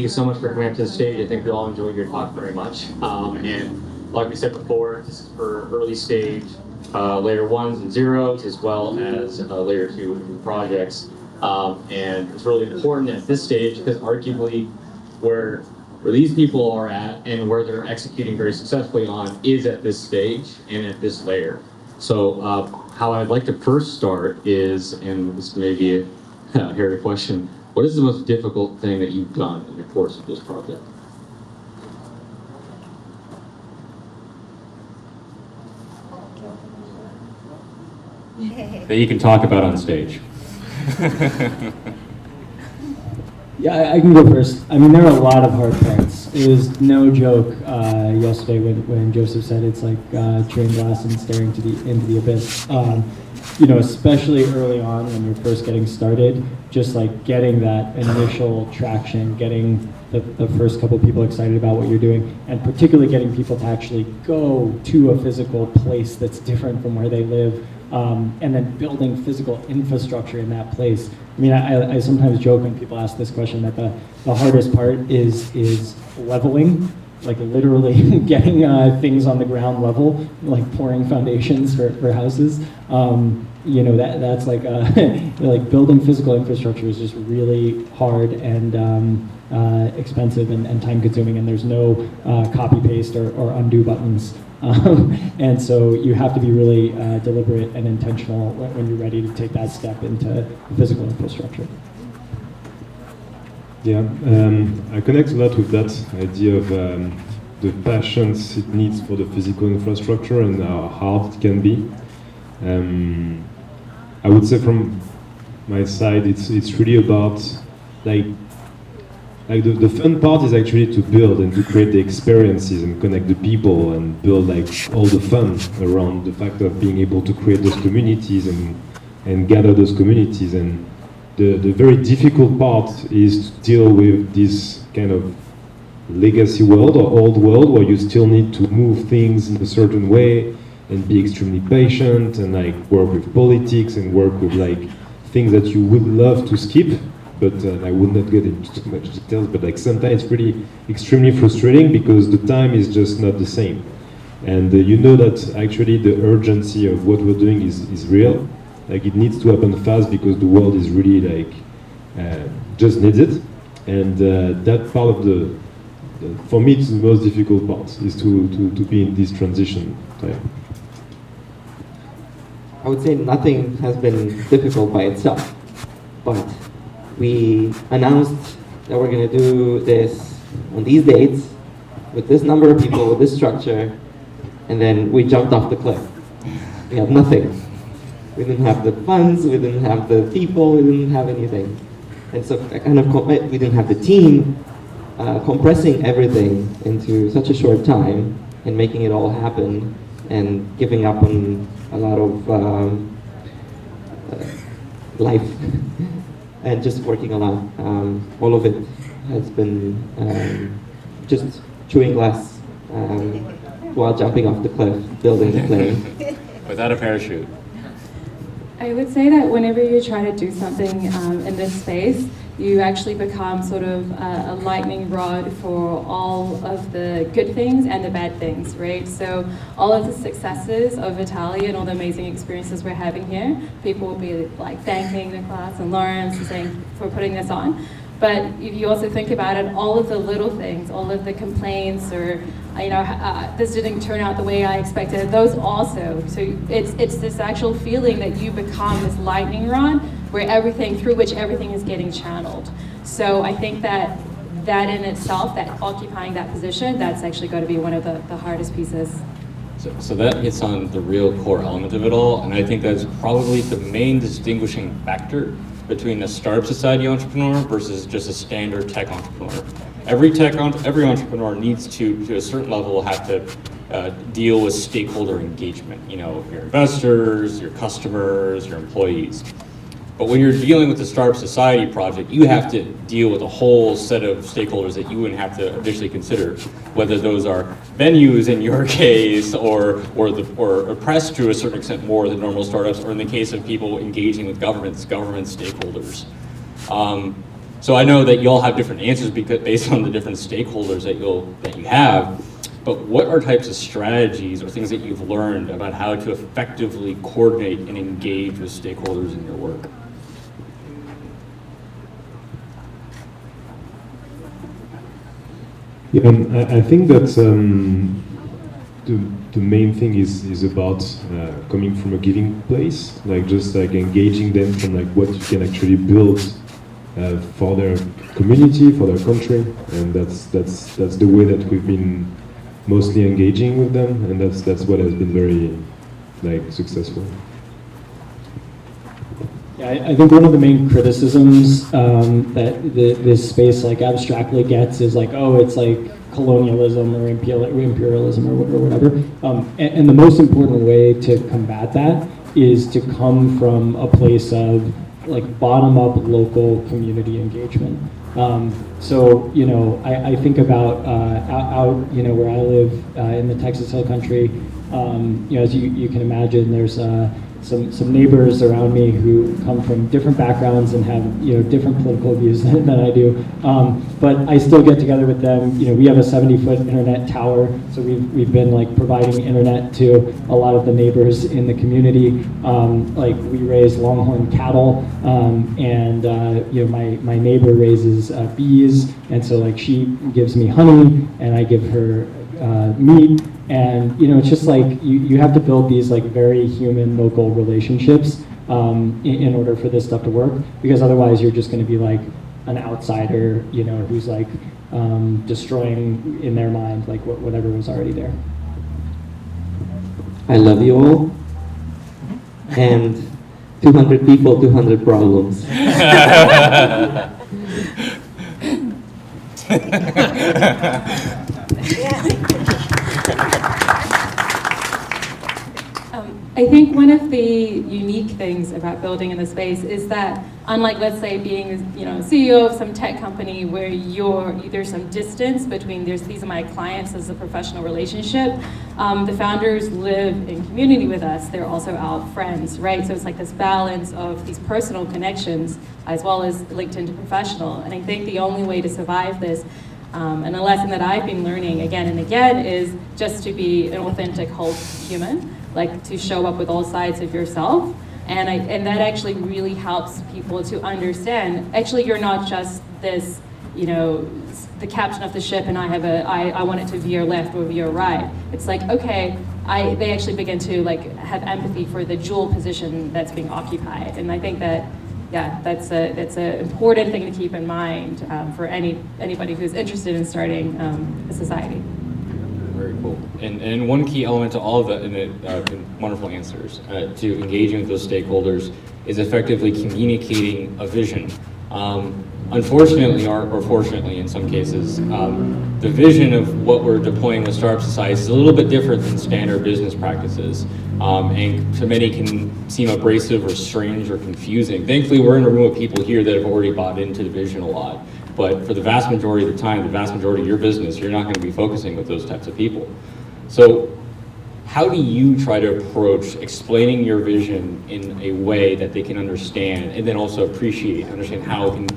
you so much for coming up to the stage. I think we all enjoyed your talk very much. And like we said before, this is for early stage layer ones and zeros, as well as layer two projects. And it's really important at this stage because arguably where these people are at and where they're executing very successfully on is at this stage and at this layer. So how I'd like to first start is, and this may be a hairy question, what is the most difficult thing that you've done in the course of this project? That you can talk about on stage. Yeah, I can go first. I mean, there are a lot of hard parts. It was no joke yesterday when Joseph said it's like chewing glass and staring into the abyss. You know, especially early on when you're first getting started, just like getting that initial traction, getting the first couple people excited about what you're doing, and particularly getting people to actually go to a physical place that's different from where they live, and then building physical infrastructure in that place. I mean, I sometimes joke when people ask this question that the hardest part is leveling, like literally getting things on the ground level, like pouring foundations for houses. You know, that's like like building physical infrastructure is just really hard and expensive and time consuming, and there's no copy paste or undo buttons. And so you have to be really deliberate and intentional when you're ready to take that step into physical infrastructure. Yeah, I connect a lot with that idea of the passions it needs for the physical infrastructure and how hard it can be. I would say from my side, it's really about like the fun part is actually to build and to create the experiences and connect the people and build like all the fun around the fact of being able to create those communities and gather those communities. And the very difficult part is to deal with this kind of legacy world or old world where you still need to move things in a certain way and be extremely patient and like work with politics and work with like things that you would love to skip. But I would not get into too much details, but like sometimes it's pretty extremely frustrating because the time is just not the same. And you know that actually the urgency of what we're doing is real. Like it needs to happen fast because the world is really like just needs it. And that part of for me it's the most difficult part, is to be in this transition time. I would say nothing has been difficult by itself, but we announced that we're going to do this on these dates with this number of people, with this structure, and then we jumped off the cliff. We have nothing. We didn't have the funds, we didn't have the people, we didn't have anything. And so kind of we didn't have the team. Compressing everything into such a short time and making it all happen and giving up on a lot of life and just working a lot. All of it has been just chewing glass while jumping off the cliff, building the plane. Without a parachute. I would say that whenever you try to do something in this space, you actually become sort of a lightning rod for all of the good things and the bad things, right? So all of the successes of Vitalia and all the amazing experiences we're having here, people will be like thanking the class and Laurence and saying for putting this on. But if you also think about it, all of the little things, all of the complaints or, you know, this didn't turn out the way I expected, those also. So it's this actual feeling that you become this lightning rod where through which everything is getting channeled. So I think that in itself, that occupying that position, that's actually going to be one of the hardest pieces. So that hits on the real core element of it all, and I think that's probably the main distinguishing factor between a startup society entrepreneur versus just a standard tech entrepreneur. Every entrepreneur needs to a certain level, have to deal with stakeholder engagement. You know, your investors, your customers, your employees. But when you're dealing with the Startup Society project, you have to deal with a whole set of stakeholders that you wouldn't have to initially consider, whether those are venues in your case, or press to a certain extent more than normal startups, or in the case of people engaging with government stakeholders. So I know that y'all have different answers because based on the different stakeholders that you have. But what are types of strategies or things that you've learned about how to effectively coordinate and engage with stakeholders in your work? Yeah, I think that the main thing is about coming from a giving place, like just like engaging them from like what you can actually build for their community, for their country, and that's the way that we've been mostly engaging with them, and that's what has been very like successful. Yeah, I think one of the main criticisms that this space like abstractly gets is like, oh, it's like colonialism or imperialism or whatever. And the most important way to combat that is to come from a place of like bottom-up local community engagement. So, you know, I think about out, you know, where I live in the Texas Hill Country, you know, as you can imagine, there's some neighbors around me who come from different backgrounds and have, you know, different political views than I do. But I still get together with them. You know, we have a 70-foot internet tower, so we've been like providing internet to a lot of the neighbors in the community. Like we raise longhorn cattle, and you know, my neighbor raises bees, and so like she gives me honey, and I give her meat. And you know, it's just like you have to build these like very human local relationships in order for this stuff to work, because otherwise you're just going to be like an outsider, you know, who's like destroying in their mind like whatever was already there. I love you all, and 200 people, 200 problems. I think one of the unique things about building in the space is that, unlike, let's say, being, you know, CEO of some tech company where there's some distance between these are my clients as a professional relationship, the founders live in community with us. They're also our friends, right? So it's like this balance of these personal connections as well as linked into professional. And I think the only way to survive this, and a lesson that I've been learning again and again, is just to be an authentic whole human. Like to show up with all sides of yourself, and that actually really helps people to understand. Actually, you're not just this, you know, the captain of the ship, and I want it to veer left or veer right. It's like, okay, they actually begin to like have empathy for the dual position that's being occupied, and I think that, yeah, that's an important thing to keep in mind for anybody who's interested in starting a society. Very cool. And one key element to all of that, and wonderful answers, to engaging with those stakeholders is effectively communicating a vision. Unfortunately, or fortunately in some cases, the vision of what we're deploying with Startup Society is a little bit different than standard business practices, and to many can seem abrasive or strange or confusing. Thankfully, we're in a room of people here that have already bought into the vision a lot. But for the vast majority of the time, the vast majority of your business, you're not going to be focusing with those types of people. So how do you try to approach explaining your vision in a way that they can understand and then also understand how it can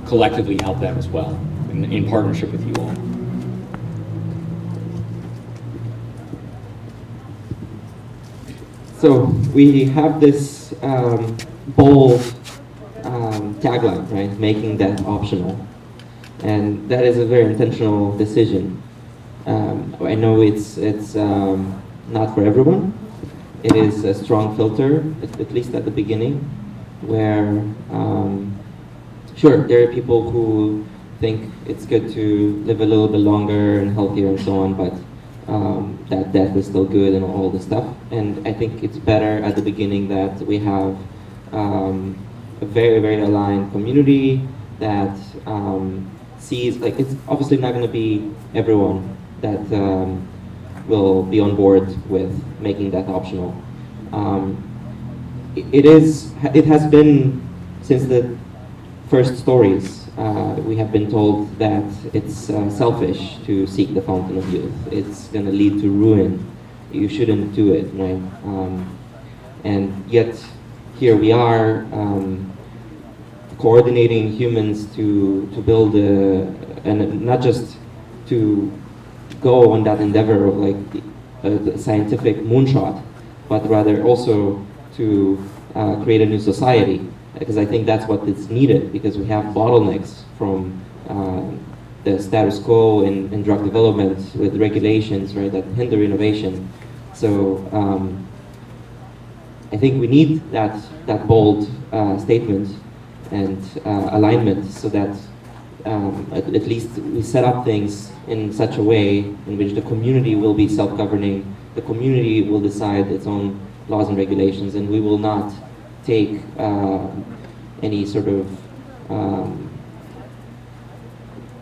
collectively help them as well in partnership with you all? So we have this bold tagline, right? Making that optional. And that is a very intentional decision. I know it's not for everyone. It is a strong filter, at least at the beginning, where sure, there are people who think it's good to live a little bit longer and healthier and so on, but that death is still good and all this stuff. And I think it's better at the beginning that we have a very, very aligned community that sees, like, it's obviously not going to be everyone that will be on board with making that optional. It has been since the first stories, we have been told that it's selfish to seek the fountain of youth. It's going to lead to ruin. You shouldn't do it, right? And yet, here we are, coordinating humans to build and not just to go on that endeavor of like the scientific moonshot, but rather also to create a new society, because I think that's what is needed, because we have bottlenecks from the status quo in drug development with regulations, right, that hinder innovation. So I think we need that bold statement and alignment, so that at least we set up things in such a way in which the community will be self-governing, the community will decide its own laws and regulations, and we will not take any sort of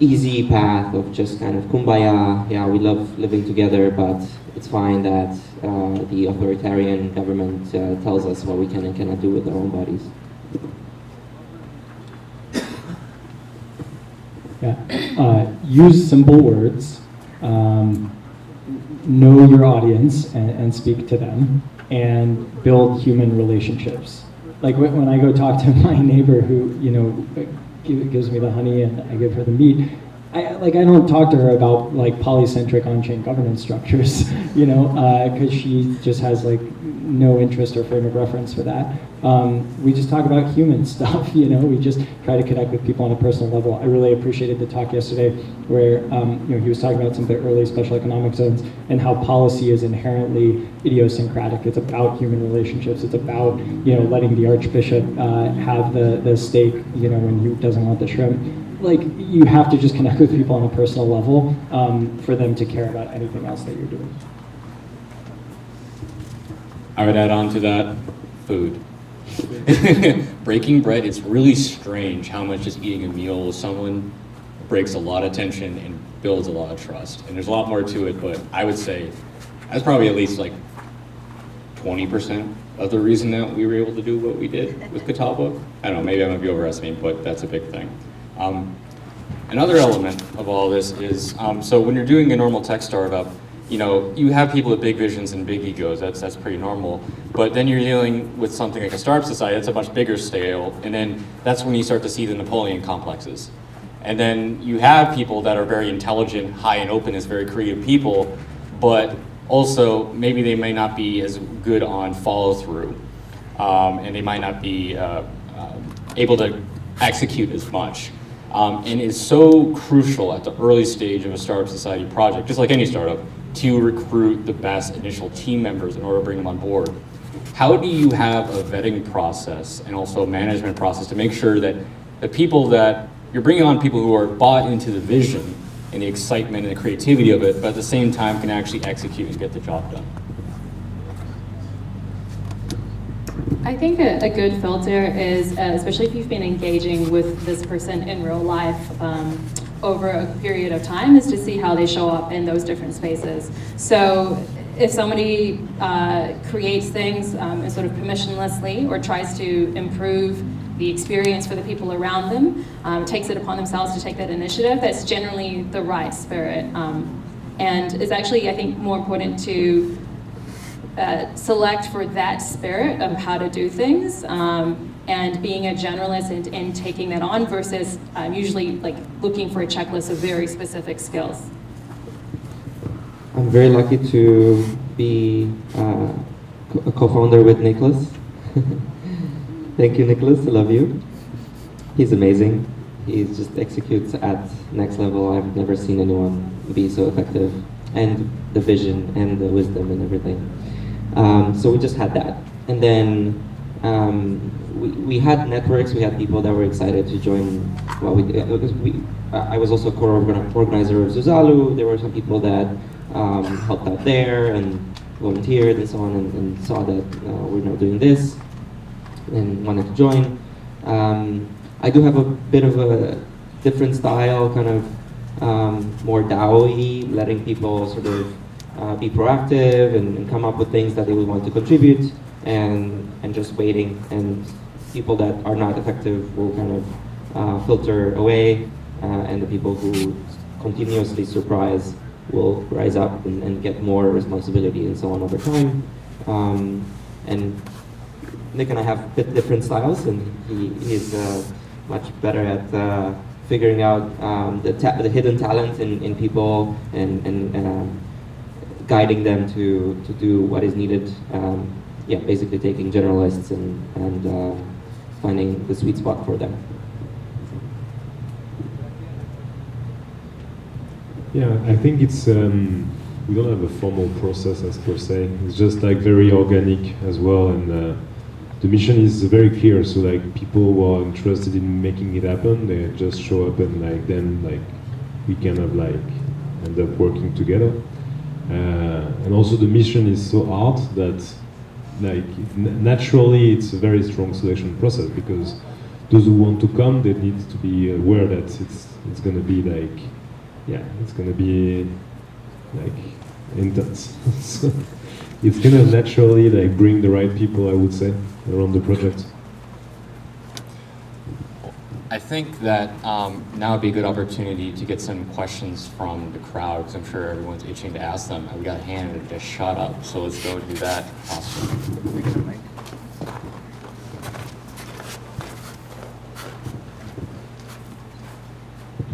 easy path of just kind of kumbaya, yeah, we love living together, but it's fine that the authoritarian government tells us what we can and cannot do with our own bodies. Yeah. Use simple words, know your audience and speak to them, and build human relationships. Like when I go talk to my neighbor who, you know, gives me the honey and I give her the meat, I don't talk to her about like polycentric on-chain governance structures, you know, because she just has like no interest or frame of reference for that. We just talk about human stuff, you know. We just try to connect with people on a personal level. I really appreciated the talk yesterday where you know, he was talking about some of the early special economic zones and how policy is inherently idiosyncratic. It's about human relationships. It's about, you know, letting the archbishop have the steak, you know, when he doesn't want the shrimp. Like, you have to just connect with people on a personal level for them to care about anything else that you're doing. I would add on to that, food. Breaking bread, it's really strange how much just eating a meal with someone breaks a lot of tension and builds a lot of trust. And there's a lot more to it, but I would say that's probably at least like 20% of the reason that we were able to do what we did with Catawba. I don't know, maybe I might be overestimating, but that's a big thing. Another element of all this is, so when you're doing a normal tech startup, you know, you have people with big visions and big egos, that's pretty normal, but then you're dealing with something like a startup society, that's a much bigger scale, and then that's when you start to see the Napoleon complexes. And then you have people that are very intelligent, high in openness, very creative people, but also maybe they may not be as good on follow through, and they might not be able to execute as much. And it's so crucial at the early stage of a startup society project, just like any startup, to recruit the best initial team members in order to bring them on board. How do you have a vetting process and also a management process to make sure that the people that you're bringing on, people who are bought into the vision and the excitement and the creativity of it, but at the same time can actually execute and get the job done? I think a good filter is, especially if you've been engaging with this person in real life over a period of time, is to see how they show up in those different spaces. So if somebody creates things sort of permissionlessly or tries to improve the experience for the people around them, takes it upon themselves to take that initiative, that's generally the right spirit. And it's actually, I think, more important to select for that spirit of how to do things, and being a generalist and taking that on versus usually like looking for a checklist of very specific skills. I'm very lucky to be a co-founder with Nicholas. Thank you, Nicholas. I love you. He's amazing. He just executes at next level. I've never seen anyone be so effective, and the vision and the wisdom and everything. So we just had that, and then we had networks. We had people that were excited to join what we did, because I was also a co-organizer of Zuzalu. There were some people that helped out there and volunteered and so on, and saw that we're now doing this and wanted to join. I do have a bit of a different style, kind of more DAO-y, letting people sort of be proactive and come up with things that they would want to contribute, and just waiting, and people that are not effective will kind of filter away, and the people who continuously surprise will rise up and get more responsibility and so on over time. And Nick and I have a bit different styles, and he's much better at figuring out the hidden talent in people and guiding them to do what is needed. Yeah, basically taking generalists and finding the sweet spot for them. Yeah, I think it's we don't have a formal process as per se. It's just like very organic as well, and the mission is very clear. So like people who are interested in making it happen, they just show up, and like then like we kind of like end up working together. And also the mission is so hard that like naturally it's a very strong selection process, because those who want to come, they need to be aware that it's going to be like, yeah, it's going to be like intense. So it's going to naturally like bring the right people, I would say, around the project. I think that now would be a good opportunity to get some questions from the crowd, because I'm sure everyone's itching to ask them. We got a hand that just shut up, so let's go do that. Awesome. We get a mic.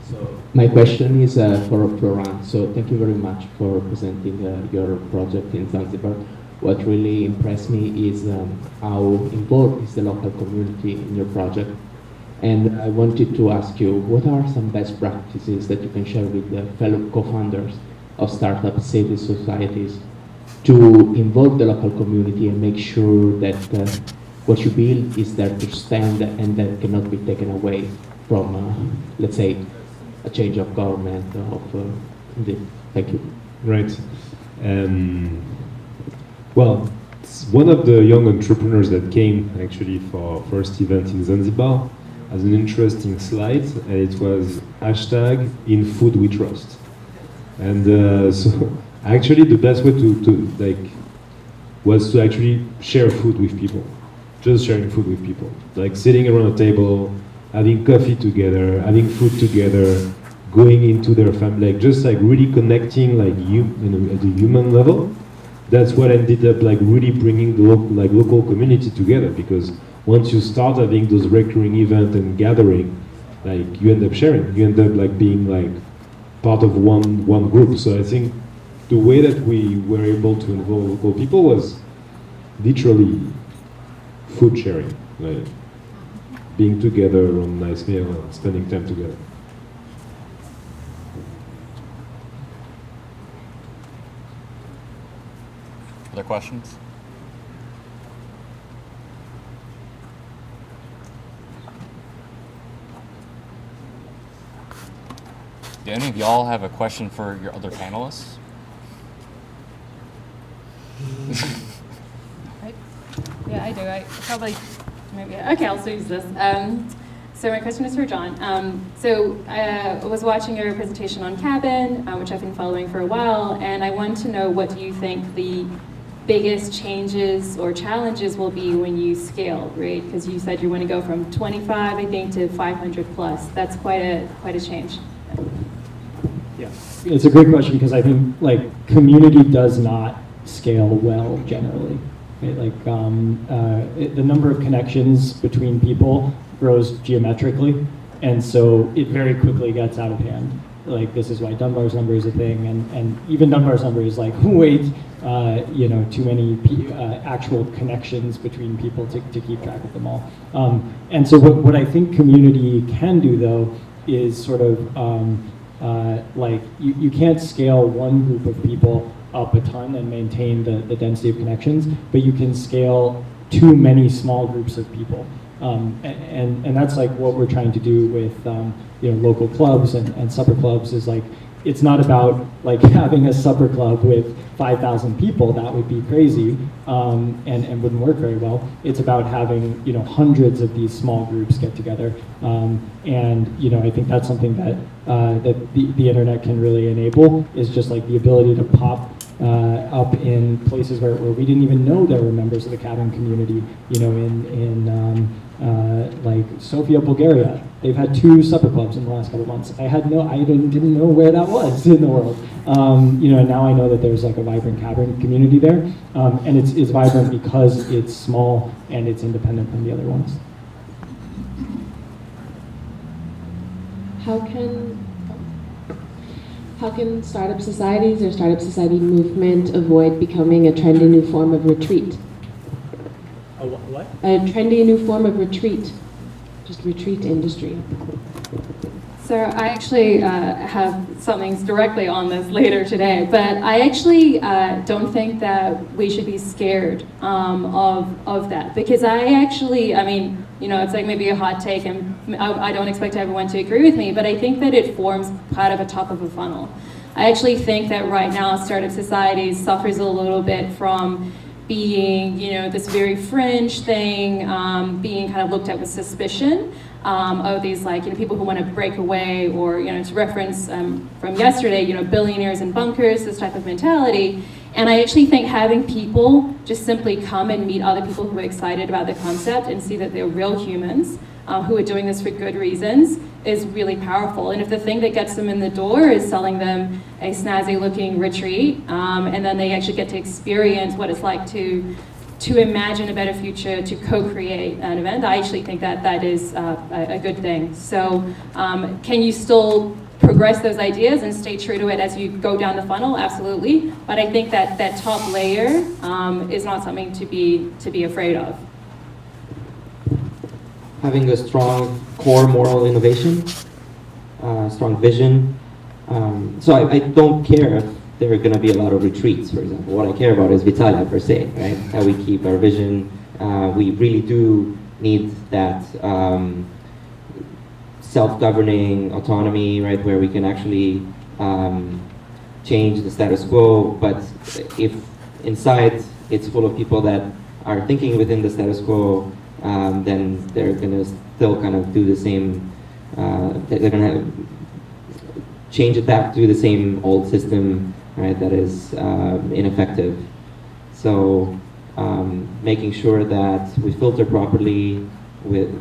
So my question is for Florian. So thank you very much for presenting your project in Zanzibar. What really impressed me is how involved is the local community in your project. And I wanted to ask you, what are some best practices that you can share with the fellow co-founders of startup civil societies to involve the local community and make sure that what you build is there to stand and that cannot be taken away from, let's say, a change of government Thank you. Right. Well, one of the young entrepreneurs that came actually for our first event in Zanzibar has an interesting slide, and it was hashtag in food we trust. And so actually the best way to like was to actually share food with people, just sharing food with people, like sitting around a table, having coffee together, having food together, going into their family, like just like really connecting like at the human level. That's what ended up like really bringing the local community together, because once you start having those recurring events and gathering, like you end up sharing, you end up like being like part of one group. So I think the way that we were able to involve local people was literally food sharing, like being together around a nice meal and spending time together. Other questions? Do any of y'all have a question for your other panelists? Yeah, I do. I probably, maybe, okay, I'll use this. So my question is for John. I was watching your presentation on Cabin, which I've been following for a while, and I want to know, what do you think the biggest changes or challenges will be when you scale, right? Because you said you want to go from 25, I think, to 500 plus. That's quite a change. Yeah, it's a great question, because I think like community does not scale well generally. Right? Like the number of connections between people grows geometrically, and so it very quickly gets out of hand. Like this is why Dunbar's number is a thing, and even Dunbar's number is like, wait, too many actual connections between people to keep track of them all. And so what I think community can do though is sort of like you can't scale one group of people up a ton and maintain the density of connections, but you can scale too many small groups of people. And that's like what we're trying to do with local clubs and supper clubs. Is like, it's not about like having a supper club with 5,000 people. That would be crazy and wouldn't work very well. It's about having hundreds of these small groups get together, and I think that's something that the internet can really enable, is just like the ability to pop up in places where we didn't even know there were members of the Cabin community. In like Sofia, Bulgaria, they've had 2 supper clubs in the last couple of months. I didn't know where that was in the world. And now I know that there's like a vibrant Cabin community there, and it's vibrant because it's small and it's independent from the other ones. how can startup societies or startup society movement avoid becoming a trendy new form of retreat? A what? A trendy new form of retreat, just retreat industry. So I actually have something directly on this later today, but I actually don't think that we should be scared of that, because I mean, you know, it's like maybe a hot take, and I don't expect everyone to agree with me, but I think that it forms part of a top of a funnel. I actually think that right now startup society suffers a little bit from being, you know, this very fringe thing, being kind of looked at with suspicion. Of these, like, you know, people who want to break away, or, you know, to reference from yesterday, you know, billionaires in bunkers, this type of mentality. And I actually think having people just simply come and meet other people who are excited about the concept and see that they're real humans who are doing this for good reasons is really powerful. And if the thing that gets them in the door is selling them a snazzy looking retreat, and then they actually get to experience what it's like to imagine a better future, to co-create an event, I actually think that that is a good thing. So can you still progress those ideas and stay true to it as you go down the funnel? Absolutely. But I think that that top layer is not something to be afraid of. Having a strong core moral innovation, strong vision. So I don't care if there are going to be a lot of retreats, for example. What I care about is Vitalia per se, right? How we keep our vision. We really do need that self-governing autonomy, right, where we can actually change the status quo. But if inside it's full of people that are thinking within the status quo, then they're going to still kind of do the same. They're going to change it back to the same old system, right, that is ineffective. So making sure that we filter properly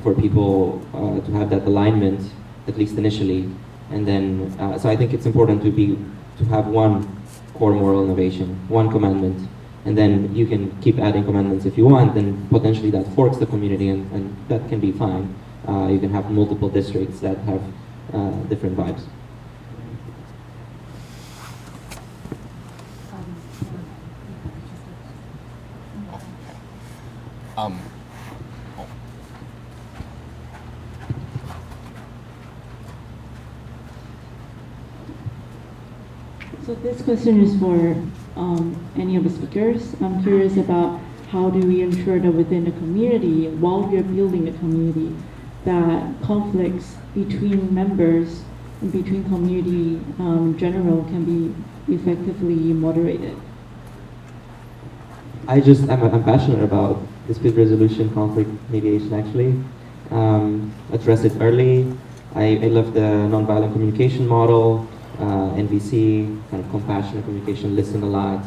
for people to have that alignment, at least initially, and then so I think it's important to have one core moral innovation, one commandment, and then you can keep adding commandments if you want, and potentially that forks the community, and that can be fine. You can have multiple districts that have different vibes. So this question is for any of the speakers. I'm curious about how do we ensure that within the community, while we are building the community, that conflicts between members and between community in general can be effectively moderated? I'm passionate about dispute resolution, conflict mediation, actually. Address it early. I love the nonviolent communication model, NVC, kind of compassionate communication, listen a lot,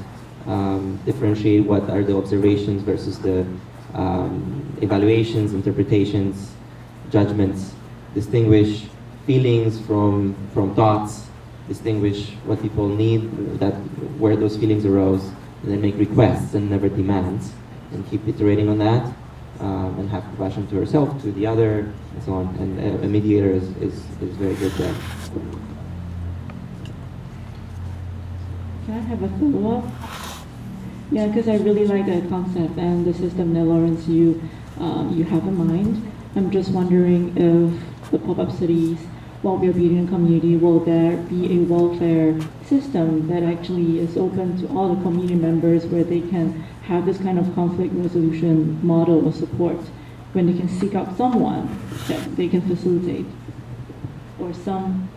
differentiate what are the observations versus the evaluations, interpretations, judgments, distinguish feelings from thoughts, distinguish what people need, where those feelings arose, and then make requests and never demands, and keep iterating on that, and have compassion to herself, to the other, and so on. And a mediator is very good there. Can I have a follow-up? Yeah, because I really like the concept and the system that Laurence you have in mind. I'm just wondering if the pop-up cities, while we are building a community, will there be a welfare system that actually is open to all the community members, where they can have this kind of conflict resolution model or support, when they can seek out someone that they can facilitate, or some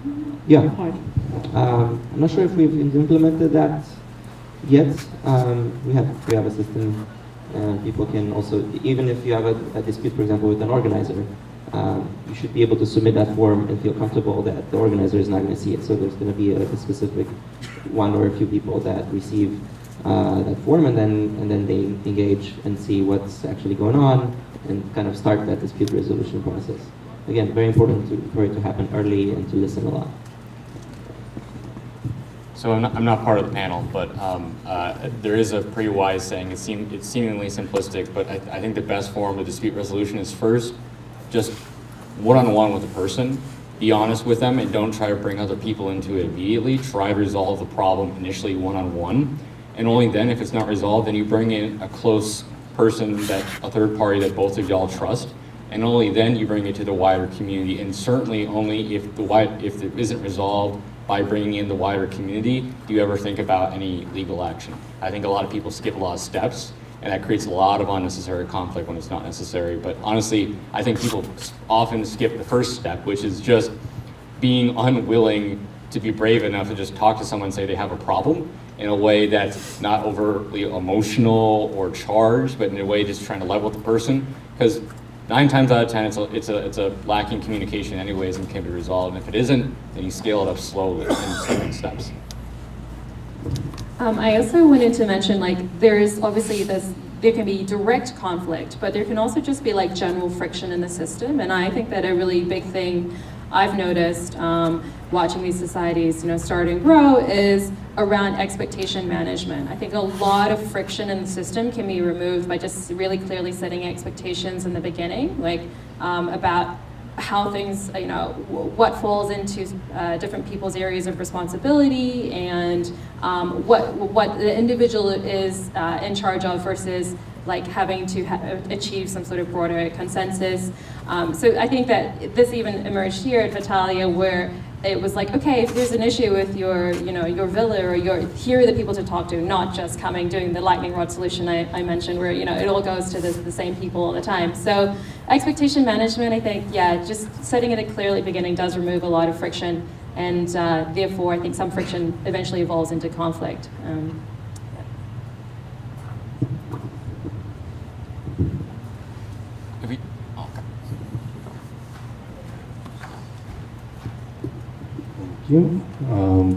party? I'm not sure if we've implemented that yet. We have a system. People can also, even if you have a dispute, for example, with an organizer, you should be able to submit that form and feel comfortable that the organizer is not going to see it. So there's going to be a specific one or a few people that receive that form, and then they engage and see what's actually going on and kind of start that dispute resolution process. Again, very important for it to happen early and to listen a lot. So I'm not part of the panel, but there is a pretty wise saying. It's seemingly simplistic, but I think the best form of dispute resolution is first just one-on-one with the person, be honest with them and don't try to bring other people into it immediately. Try to resolve the problem initially one-on-one. And only then, if it's not resolved, then you bring in a close person, a third party that both of y'all trust. And only then you bring it to the wider community. And certainly only if it isn't resolved by bringing in the wider community, do you ever think about any legal action. I think a lot of people skip a lot of steps, and that creates a lot of unnecessary conflict when it's not necessary. But honestly, I think people often skip the first step, which is just being unwilling to be brave enough to just talk to someone and say they have a problem in a way that's not overtly emotional or charged, but in a way just trying to level with the person. Because 9 times out of 10, it's a lacking communication anyways and can be resolved. And if it isn't, then you scale it up slowly in certain steps. I also wanted to mention, like, there's obviously there can be direct conflict, but there can also just be like general friction in the system. And I think that a really big thing I've noticed watching these societies, start and grow is around expectation management. I think a lot of friction in the system can be removed by just really clearly setting expectations in the beginning, like about how things, what falls into different people's areas of responsibility and what the individual is in charge of versus like having to achieve some sort of broader consensus. So I think that this even emerged here at Vitalia, where it was like, okay, if there's an issue with your villa or here are the people to talk to, not just doing the lightning rod solution I mentioned, where it all goes to the same people all the time. So expectation management, I think, just setting it at clearly beginning does remove a lot of friction, and therefore I think some friction eventually evolves into conflict.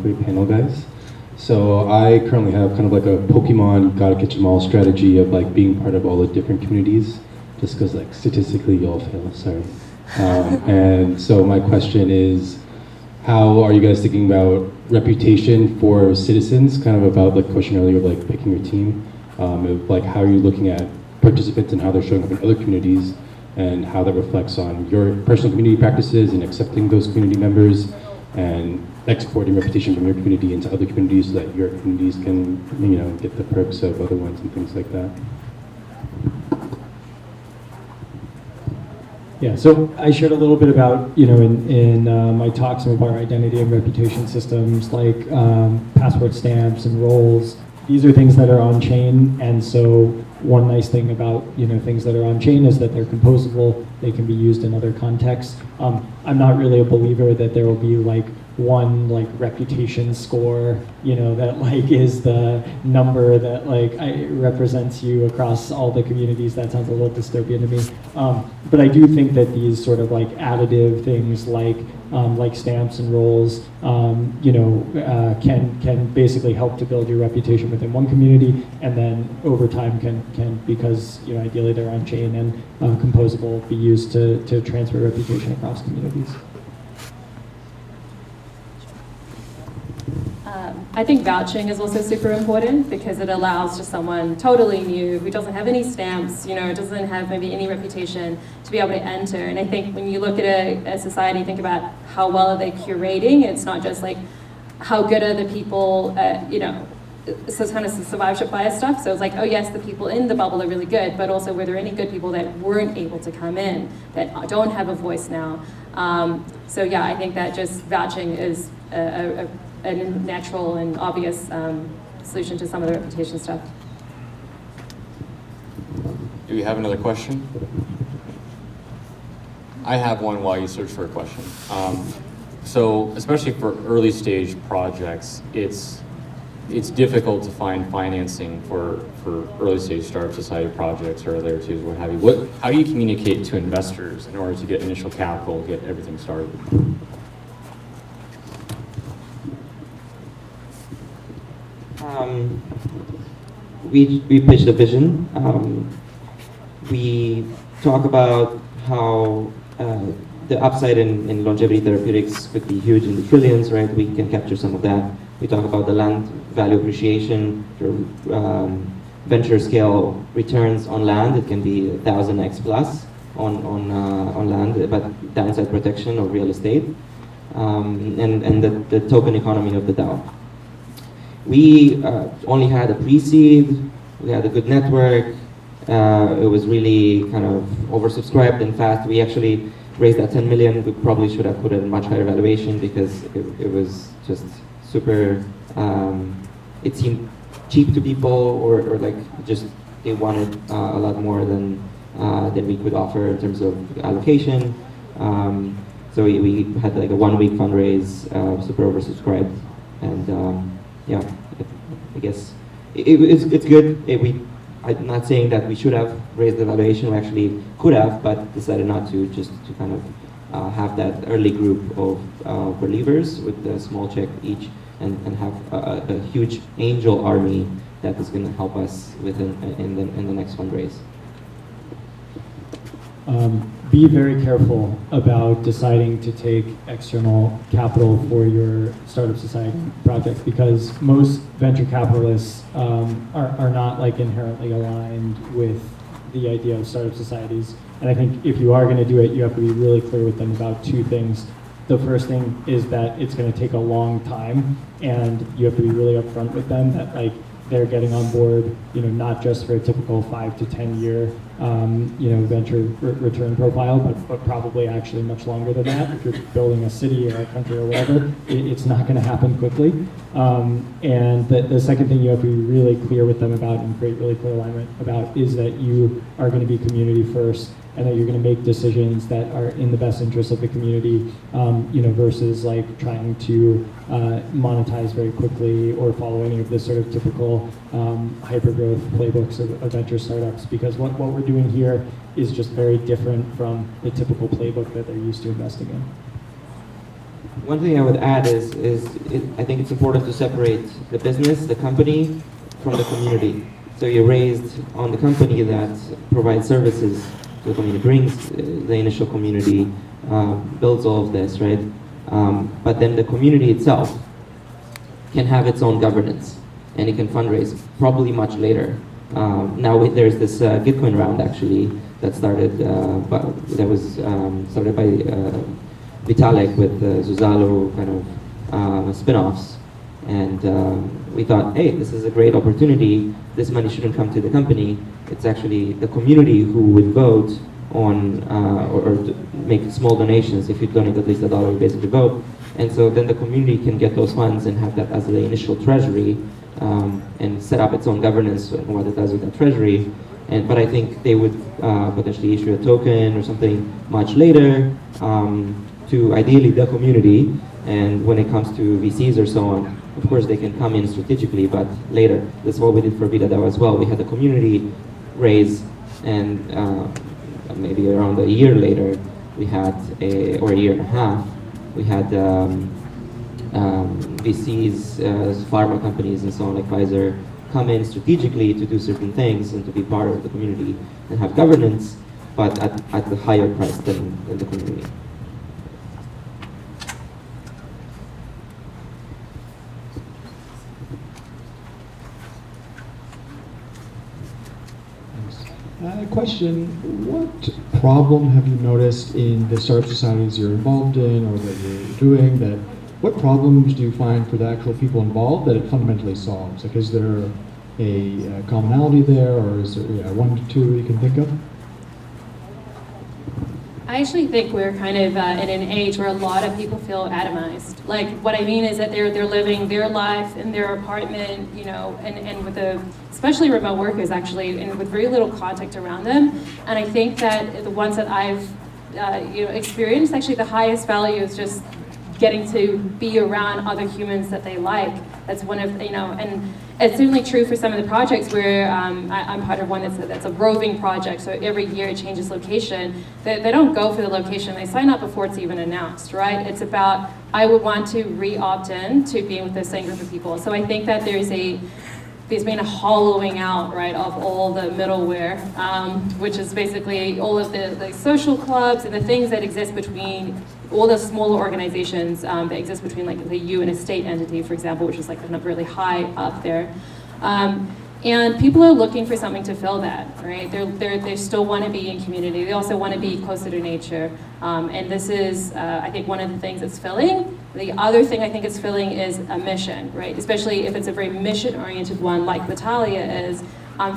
Great panel, guys. So I currently have kind of like a Pokemon gotta catch 'em all strategy of like being part of all the different communities, just because like statistically you all fail, sorry. And so my question is, how are you guys thinking about reputation for citizens, kind of about the question earlier of like picking your team, of like how are you looking at participants and how they're showing up in other communities, and how that reflects on your personal community practices and accepting those community members, and exporting reputation from your community into other communities so that your communities can, get the perks of other ones and things like that. Yeah, so I shared a little bit about, in my talk, some of our identity and reputation systems like passport stamps and roles. These are things that are on chain, and so one nice thing about things that are on chain is that they're composable. They can be used in other contexts. I'm not really a believer that there will be like one like reputation score, that like is the number that like represents you across all the communities. That sounds a little dystopian to me. But I do think that these sort of like additive things like stamps and roles, can basically help to build your reputation within one community, and then over time can because ideally they're on chain and composable, be used to transfer reputation across communities. I think vouching is also super important because it allows just someone totally new who doesn't have any stamps, doesn't have maybe any reputation to be able to enter. And I think when you look at a society, think about how well are they curating. It's not just like how good are the people, so it's kind of survivorship bias stuff. So it's like, oh yes, the people in the bubble are really good, but also were there any good people that weren't able to come in, that don't have a voice now? So yeah, I think that just vouching is a natural and obvious solution to some of the reputation stuff. Do we have another question? I have one while you search for a question. So especially for early stage projects, it's difficult to find financing for early stage startup society projects or layer twos, what have you. How do you communicate to investors in order to get initial capital, get everything started? We pitch the vision. We talk about how the upside in longevity therapeutics could be huge in the trillions, right? We can capture some of that. We talk about the land value appreciation, venture scale returns on land. It can be 1000x plus on land, but downside protection of real estate. and the token economy of the DAO. We only had a pre-seed, we had a good network, it was really kind of oversubscribed and fast. We actually raised that 10 million. We probably should have put a much higher valuation because it was just super, it seemed cheap to people, or like just they wanted a lot more than we could offer in terms of allocation. So we had like a 1 week fundraise, super oversubscribed, and yeah, I guess it's good. I'm not saying that we should have raised the valuation. We actually could have, but decided not to, just to kind of have that early group of believers with a small check each, and have a huge angel army that is going to help us in the next fundraise. Be very careful about deciding to take external capital for your startup society project, because most venture capitalists are not like inherently aligned with the idea of startup societies. And I think if you are going to do it, you have to be really clear with them about two things. The first thing is that it's going to take a long time, and you have to be really upfront with them that like they're getting on board, not just for a typical 5 to 10 year, venture return profile, but probably actually much longer than that. If you're building a city or a country or whatever, it's not going to happen quickly. And the second thing you have to be really clear with them about and create really clear alignment about is that you are going to be community first, and that you're going to make decisions that are in the best interest of the community, versus like trying to monetize very quickly or follow any of the sort of typical hypergrowth playbooks of venture startups. Because what we're doing here is just very different from the typical playbook that they're used to investing in. One thing I would add is I think it's important to separate the business, the company, from the community. So you raised on the company that provides services to the community, brings the initial community, builds all of this, right? But then the community itself can have its own governance, and it can fundraise probably much later. Now there's this Gitcoin round actually that started, that was started by Vitalia with Zuzalo kind of spin-offs, and we thought, hey, this is a great opportunity. This money shouldn't come to the company. It's actually the community who would vote on or make small donations. If you donate at least $1, you basically vote. And so then the community can get those funds and have that as the initial treasury, and set up its own governance and what it does with that treasury. But I think they would potentially issue a token or something much later to ideally the community. And when it comes to VCs or so on, of course they can come in strategically, but later. That's what we did for Vitalia as well. We had the community raise, and maybe around a year later, we had or a year and a half, we had VCs, pharma companies and so on, like Pfizer, come in strategically to do certain things and to be part of the community and have governance, but at the higher price than the community. Question, what problem have you noticed in the startup societies you're involved in or that you're doing, that what problems do you find for the actual people involved that it fundamentally solves? Like, is there a commonality there, or is there one to two you can think of? I actually think we're kind of in an age where a lot of people feel atomized. Like, what I mean is that they're living their life in their apartment, and with especially remote workers actually, and with very little contact around them. And I think that the ones that I've experienced, actually the highest value is just getting to be around other humans that they like. That's one of, and it's certainly true for some of the projects where I'm part of one that's a roving project, so every year it changes location. They don't go for the location, they sign up before it's even announced, right? It's about, I would want to re-opt in to being with the same group of people. So I think that there's been a hollowing out, right, of all the middleware, which is basically all of the social clubs and the things that exist between all the smaller organizations that exist between like the you and a state entity, for example, which is like kind of really high up there. And people are looking for something to fill that, right? They still want to be in community. They also want to be closer to nature. And this is, I think, one of the things it's filling. The other thing I think it's filling is a mission, right? Especially if it's a very mission-oriented one like Vitalia is,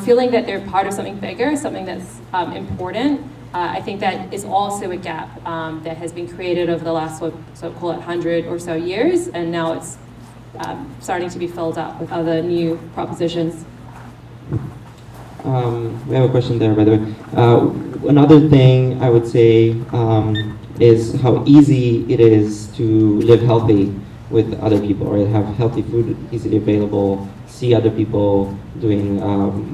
feeling that they're part of something bigger, something that's important. I think that is also a gap that has been created over the last, so call it 100 or so years, and now it's starting to be filled up with other new propositions. We have a question there, by the way. Another thing I would say is how easy it is to live healthy with other people, right? Have healthy food easily available, see other people doing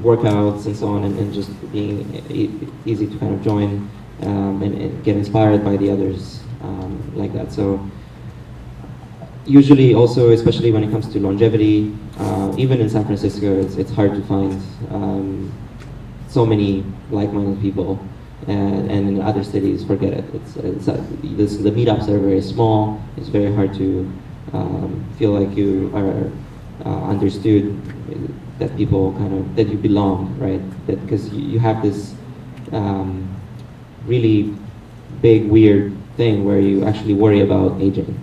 workouts and so on, and just being easy to kind of join and get inspired by the others like that. So usually also, especially when it comes to longevity, even in San Francisco, it's hard to find so many like-minded people, and in other cities, forget it. The meetups are very small. It's very hard to feel like you are understood, that people that you belong, right? That because you have this really big, weird thing where you actually worry about aging.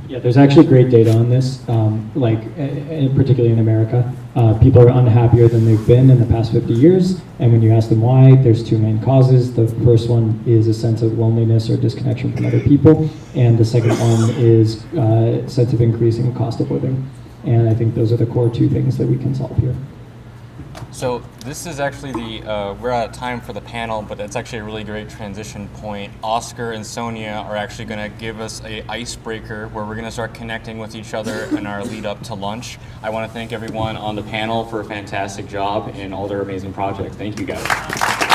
Yeah, there's actually great data on this, particularly in America. People are unhappier than they've been in the past 50 years, and when you ask them why, there's two main causes. The first one is a sense of loneliness or disconnection from other people, and the second one is a sense of increasing cost of living. And I think those are the core two things that we can solve here. So this is actually we're out of time for the panel, but it's actually a really great transition point. Oscar and Sonia are actually going to give us an icebreaker where we're going to start connecting with each other in our lead up to lunch. I want to thank everyone on the panel for a fantastic job and all their amazing projects. Thank you guys.